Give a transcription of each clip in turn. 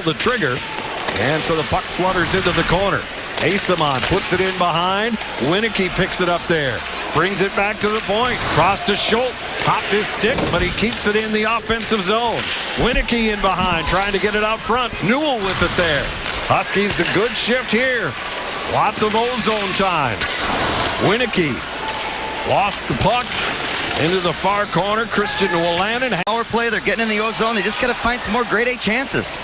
the trigger, and so the puck flutters into the corner. Asamon puts it in behind. Winicky picks it up there. Brings it back to the point. Cross to Schultz. Hopped his stick, but he keeps it in the offensive zone. Winicky in behind, trying to get it out front. Newell with it there. Huskies a good shift here. Lots of O-zone time. Winicky lost the puck into the far corner. Christian Wolanin. Power play, they're getting in the O-zone. They just got to find some more grade A chances.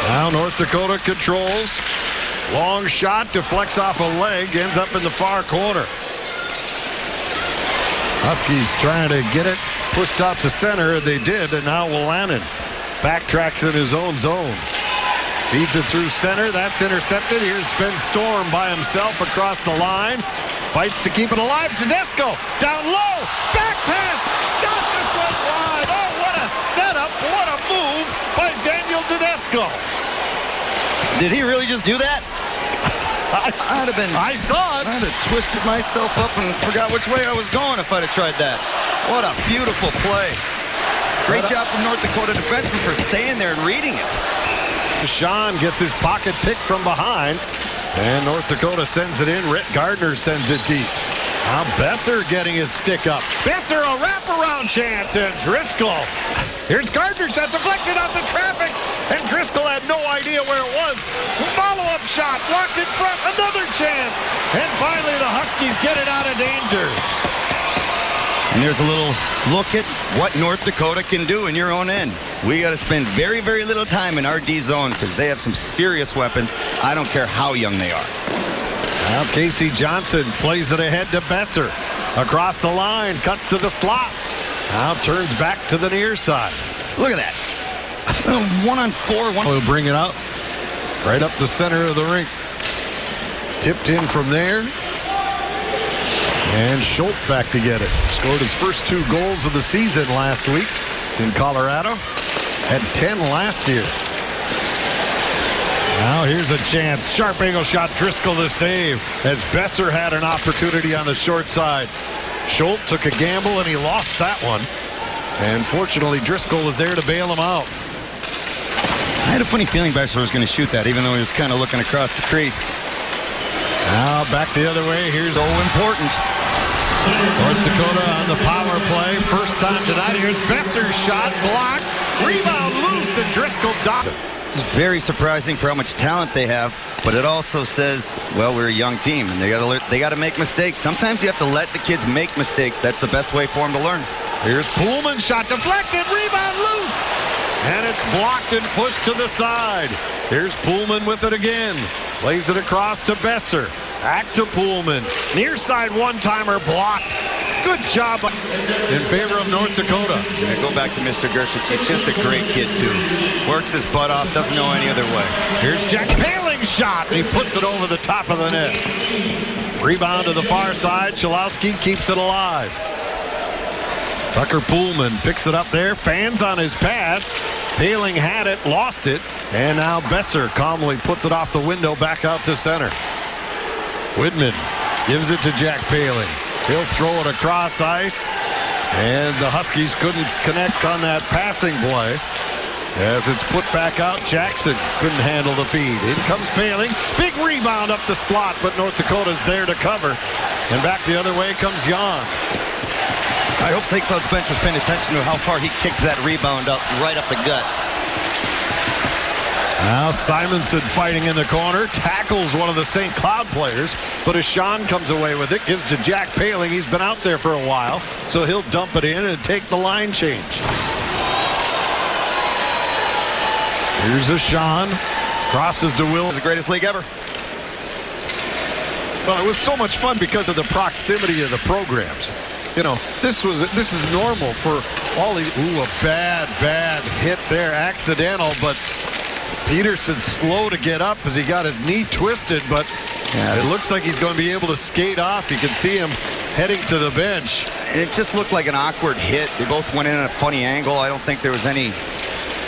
Now North Dakota controls. Long shot, deflects off a leg, ends up in the far corner. Huskies trying to get it pushed out to center. They did, and now Wolanin backtracks in his own zone. Feeds it through center. That's intercepted. Here's Ben Storm by himself across the line. Fights to keep it alive. Tedesco down low. Back pass. Shot this one wide. Oh, what a setup. What a move by Daniel Tedesco. Did he really just do that? I saw it. I'd have twisted myself up and forgot which way I was going if I'd have tried that. What a beautiful play. Great job from North Dakota defenseman for staying there and reading it. Sean gets his pocket picked from behind, and North Dakota sends it in. Rhett Gardner sends it deep. Now Besser getting his stick up. Besser, a wraparound chance, and Driscoll. Here's Gardner's shot deflected out the traffic, and Driscoll had no idea where it was. Follow-up shot, blocked in front, another chance, and finally the Huskies get it out of danger. And there's a little look at what North Dakota can do in your own end. We got to spend very, very little time in our D zone because they have some serious weapons. I don't care how young they are. Now Casey Johnson plays it ahead to Besser. Across the line, cuts to the slot. Now turns back to the near side. Look at that. 1-on-4. He'll bring it out right up the center of the rink. Tipped in from there. And Schultz back to get it. Scored his first 2 goals of the season last week in Colorado. Had 10 last year. Now here's a chance. Sharp angle shot. Driscoll the save as Besser had an opportunity on the short side. Schultz took a gamble and he lost that one. And fortunately Driscoll was there to bail him out. I had a funny feeling Besser was going to shoot that even though he was kind of looking across the crease. Now back the other way. Here's so important. North Dakota on the power play. First time tonight. Here's Besser's shot. Blocked. Rebound loose and Driscoll does it. It's very surprising for how much talent they have, but it also says, well, we're a young team and they got to make mistakes. Sometimes you have to let the kids make mistakes. That's the best way for them to learn. Here's Pullman, shot deflected, rebound loose, and it's blocked and pushed to the side. Here's Pullman with it again. Plays it across to Besser. Back to Pullman. Near side one-timer blocked. Good job in favor of North Dakota. Yeah, go back to Mr. Gersich. He's just a great kid, too. Works his butt off, doesn't know any other way. Here's Jack Paling's shot. He puts it over the top of the net. Rebound to the far side. Chalowski keeps it alive. Tucker Pullman picks it up there. Fans on his pass. Paling had it, lost it. And now Besser calmly puts it off the window back out to center. Whitman gives it to Jack Paling. He'll throw it across ice, and the Huskies couldn't connect on that passing play. As it's put back out, Jackson couldn't handle the feed. In comes Paling. Big rebound up the slot, but North Dakota's there to cover. And back the other way comes Jan. I hope St. Cloud's bench was paying attention to how far he kicked that rebound up, right up the gut. Now Simonson fighting in the corner, tackles one of the St. Cloud players, but as Sean comes away with it, gives to Jack Paling. He's been out there for a while, so he'll dump it in and take the line change. Here's a Sean, crosses to Will. It's the greatest league ever. Well, it was so much fun because of the proximity of the programs. You know, this is normal for all these. Ooh, a bad hit there, accidental, but Peterson's slow to get up as he got his knee twisted, but it looks like he's going to be able to skate off. You can see him heading to the bench. It just looked like an awkward hit. They both went in at a funny angle. I don't think there was any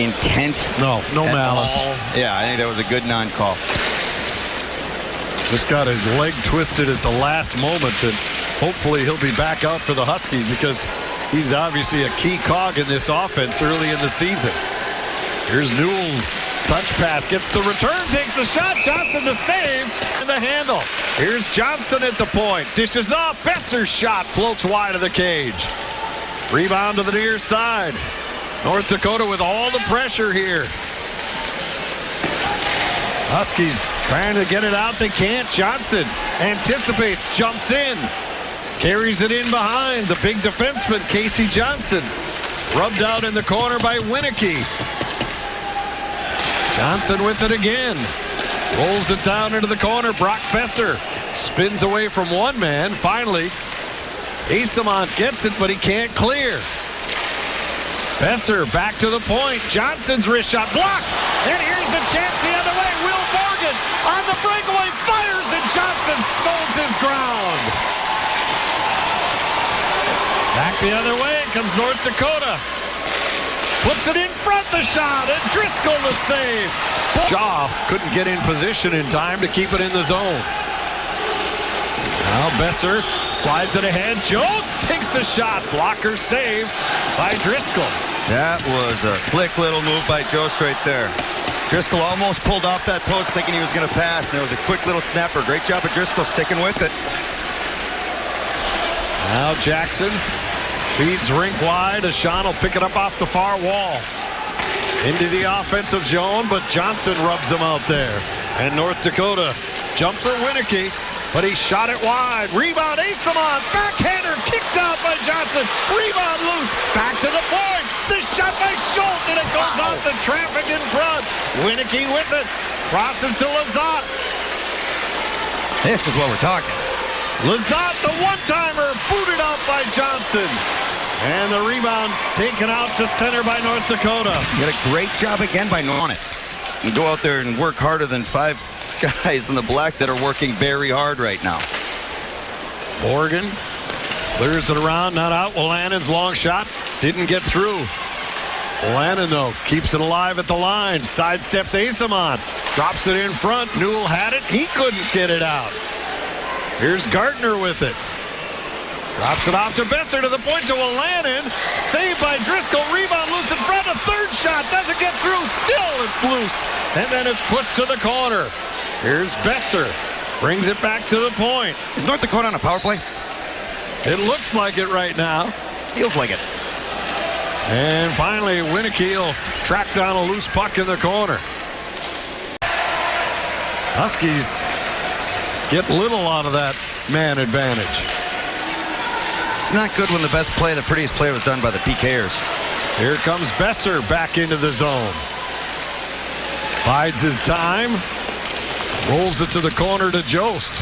intent. No malice. All. Yeah, I think that was a good non-call. Just got his leg twisted at the last moment, and hopefully he'll be back out for the Huskies because he's obviously a key cog in this offense early in the season. Here's Newell. Touch pass, gets the return, takes the shot. Johnson the save and the handle. Here's Johnson at the point. Dishes up. Besser's shot floats wide of the cage. Rebound to the near side. North Dakota with all the pressure here. Huskies trying to get it out. They can't. Johnson anticipates, jumps in. Carries it in behind. The big defenseman, Casey Johnson. Rubbed out in the corner by Winicky. Johnson with it again. Rolls it down into the corner. Brock Besser spins away from one man. Finally, Asamont gets it, but he can't clear. Besser back to the point. Johnson's wrist shot blocked. And here's a chance the other way. Will Morgan on the breakaway fires, and Johnson stones his ground. Back the other way comes North Dakota. Puts it in front, the shot, and Driscoll the save. Shaw couldn't get in position in time to keep it in the zone. Now Besser slides it ahead. Jost takes the shot. Blocker save by Driscoll. That was a slick little move by Jost right there. Driscoll almost pulled off that post thinking he was going to pass, and it was a quick little snapper. Great job of Driscoll sticking with it. Now Jackson feeds rink wide. Ashawn will pick it up off the far wall. Into the offensive zone, but Johnson rubs him out there. And North Dakota jumps for Winicky, but he shot it wide. Rebound, Asamont. Backhander kicked out by Johnson. Rebound loose. Back to the point. The shot by Schultz, and it goes off the traffic in front. Winicky with it. Crosses to Lizotte. This is what we're talking. Lizotte, the one-timer, booted out by Johnson. And the rebound taken out to center by North Dakota. You did a great job again by knowing it. And go out there and work harder than 5 guys in the black that are working very hard right now. Morgan clears it around, not out. Willanen's long shot didn't get through. Willanen, though, keeps it alive at the line. Sidesteps Asamont. Drops it in front. Newell had it. He couldn't get it out. Here's Gardner with it. Drops it off to Besser to the point to Willanen. Saved by Driscoll. Rebound loose in front. A third shot. Doesn't get through. Still it's loose. And then it's pushed to the corner. Here's Besser. Brings it back to the point. Is North Dakota on a power play? It looks like it right now. Feels like it. And finally, Winicky will track down a loose puck in the corner. Huskies get little out of that man advantage. It's not good when the best play, the prettiest play was done by the PKers. Here comes Besser back into the zone. Bides his time. Rolls it to the corner to Jost.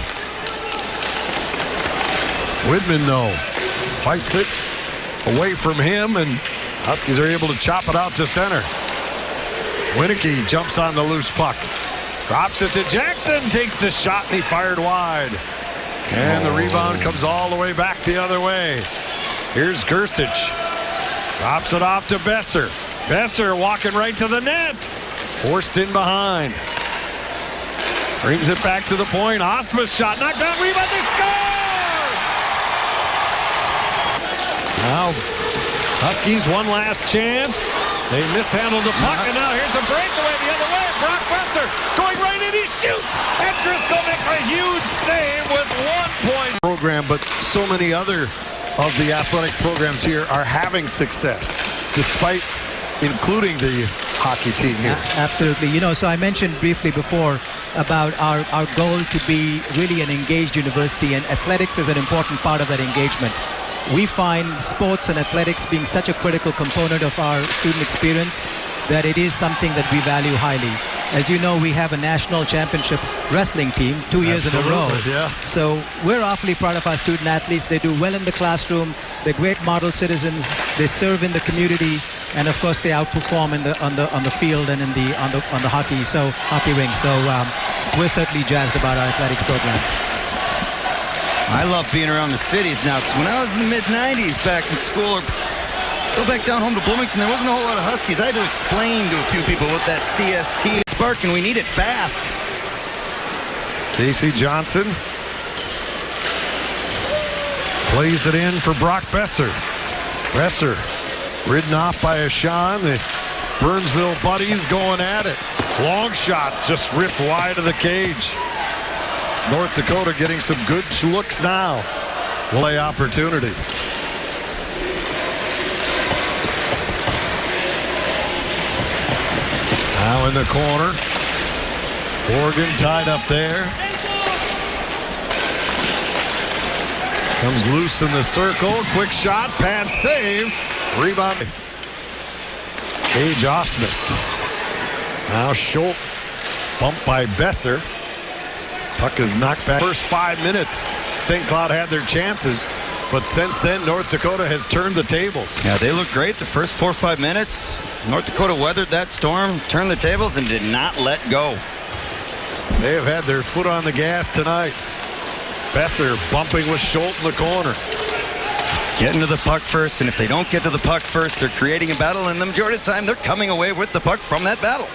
Widman, though, fights it away from him, and Huskies are able to chop it out to center. Winicky jumps on the loose puck. Drops it to Jackson. Takes the shot, and he fired wide. And the rebound comes all the way back the other way. Here's Gersich. Drops it off to Besser. Besser walking right to the net. Forced in behind. Brings it back to the point. Osmus shot. Knocked down. Rebound. They score! Now, Huskies one last chance. They mishandled the puck, and now here's a breakaway the other way. Brock Besser going right in. He shoots. And Driscoll makes a huge save with 1 point. Program, but so many other of the athletic programs here are having success, despite including the hockey team here. Absolutely. You know, so I mentioned briefly before about our goal to be really an engaged university, and athletics is an important part of that engagement. We find sports and athletics being such a critical component of our student experience that it is something that we value highly. As you know, we have a national championship wrestling team 2 years in a row. Yes. So we're awfully proud of our student athletes. They do well in the classroom. They're great model citizens. They serve in the community, and of course they outperform in on the field and on the hockey rink. So we're certainly jazzed about our athletics program. I love being around the cities now. When I was in the mid-90s back in school, or go back down home to Bloomington, there wasn't a whole lot of Huskies. I had to explain to a few people what that CST spark, and we need it fast. Casey Johnson plays it in for Brock Besser. Besser ridden off by Ashawn. The Burnsville buddies going at it. Long shot just ripped wide of the cage. North Dakota getting some good looks now. Play opportunity. Now in the corner. Oregon tied up there. Comes loose in the circle. Quick shot. Pad save. Rebound. Gage Osmus. Now Schultz. Bumped by Besser. Puck is knocked back. First 5 minutes, St. Cloud had their chances. But since then, North Dakota has turned the tables. Yeah, they looked great the first 4 or 5 minutes. North Dakota weathered that storm, turned the tables, and did not let go. They have had their foot on the gas tonight. Besser bumping with Schultz in the corner. Getting to the puck first, and if they don't get to the puck first, they're creating a battle, and the majority of the time, they're coming away with the puck from that battle.